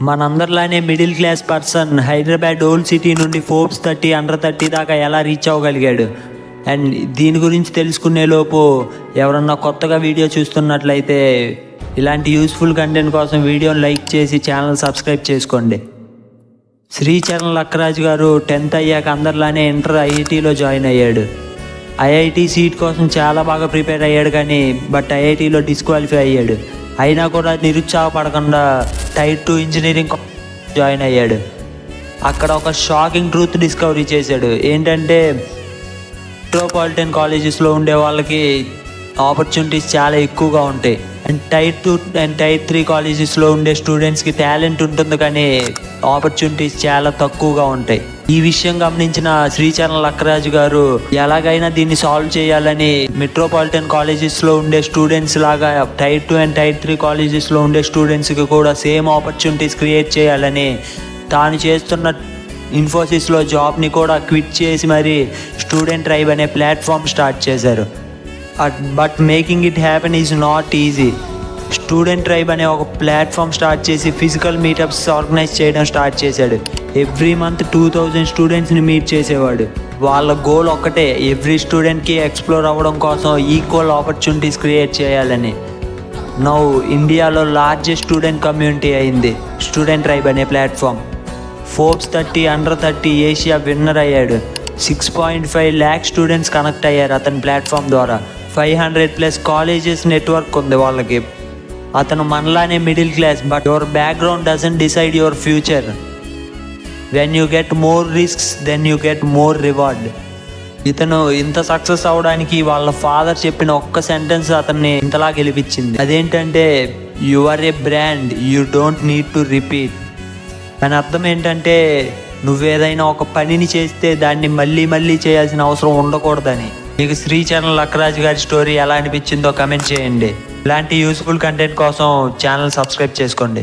మనందరిలానే middle class person Hyderabad old city నుండి Forbes 30 under 30 దాకా ఎలా రీచ్ అవ్వగలిగాడు. అండ్ దీని గురించి తెలుసుకునే లోపు ఎవరన్నా కొత్తగా వీడియో చూస్తున్నట్లయితే ఇలాంటి యూస్ఫుల్ కంటెంట్ కోసం వీడియోని లైక్ చేసి ఛానల్ సబ్స్క్రైబ్ చేసుకోండి. శ్రీచరణ్ లక్కరాజు గారు 10th అయ్యాక అందరిలానే ఇంటర్ ఐఐటీలో జాయిన్ అయ్యాడు. ఐఐటీ సీట్ కోసం చాలా బాగా ప్రిపేర్ అయ్యాడు, కానీ ఐఐటీలో డిస్క్వాలిఫై అయ్యాడు. అయినా కూడా నిరుత్సాహపడకుండా టైర్ 2 ఇంజనీరింగ్ జాయిన్ అయ్యాడు. అక్కడ ఒక షాకింగ్ ట్రూత్ డిస్కవరీ చేశాడు. ఏంటంటే మెట్రోపాలిటన్ కాలేజెస్లో ఉండే వాళ్ళకి ఆపర్చునిటీస్ చాలా ఎక్కువగా ఉంటాయి. అండ్ టైర్ 2 అండ్ టైర్ 3 కాలేజెస్లో ఉండే స్టూడెంట్స్కి టాలెంట్ ఉంటుంది, కానీ ఆపర్చునిటీస్ చాలా తక్కువగా ఉంటాయి. ఈ విషయం గమనించిన శ్రీచరణ్ లక్కరాజు గారు ఎలాగైనా దీన్ని సాల్వ్ చేయాలని మెట్రోపాలిటన్ కాలేజెస్లో ఉండే స్టూడెంట్స్ లాగా టైర్ 2 అండ్ టైర్ 3 కాలేజెస్లో ఉండే స్టూడెంట్స్కి కూడా సేమ్ ఆపర్చునిటీస్ క్రియేట్ చేయాలని తాను చేస్తున్న ఇన్ఫోసిస్లో జాబ్ని కూడా క్విట్ చేసి మరి స్టూడెంట్ ట్రైబ్ అనే ప్లాట్ఫామ్ స్టార్ట్ చేశారు. But making it happen is not easy. Student tribe అనే ఒక ప్లాట్ఫామ్ స్టార్ట్ చేసి ఫిజికల్ మీటప్స్ ఆర్గనైజ్ చేయడం స్టార్ట్ చేశాడు. ఎవ్రీ మంత్ 2000 స్టూడెంట్స్ని మీట్ చేసేవాడు. వాళ్ళ గోల్ ఒక్కటే, ఎవ్రీ స్టూడెంట్కి ఎక్స్ప్లోర్ అవ్వడం కోసం ఈక్వల్ ఆపర్చునిటీస్ క్రియేట్ చేయాలని. నౌ ఇండియాలో లార్జెస్ట్ స్టూడెంట్ కమ్యూనిటీ అయింది స్టూడెంట్ ట్రైబ్ అనే platform. Forbes 30 under 30 Asia winner అయ్యాడు. 6.5 lakh స్టూడెంట్స్ కనెక్ట్ అయ్యారు అతని ప్లాట్ఫామ్ ద్వారా. 500+ కాలేజెస్ నెట్వర్క్ ఉంది వాళ్ళకి. అతను మనలానే middle class, but your background doesn't decide your future. When you get more risks then you get more reward. ఇతను ఇంత సక్సెస్ అవడానికి వాళ్ళ ఫాదర్ చెప్పిన ఒక్క సెంటెన్స్ అతన్ని ఇంతలా గెలిపించింది. అదేంటంటే, you are a brand, you don't need to repeat. దాని అర్థం ఏంటంటే, నువ్వేదైనా ఒక పనిని చేస్తే దాన్ని మళ్ళీ మళ్ళీ చేయాల్సిన అవసరం ఉండకూడదని. మీకు శ్రీచరణ్ లక్కరాజు గారి స్టోరీ ఎలా అనిపించిందో కమెంట్ చేయండి. ఇలాంటి యూస్ఫుల్ కంటెంట్ కోసం ఛానల్ సబ్స్క్రైబ్ చేసుకోండి.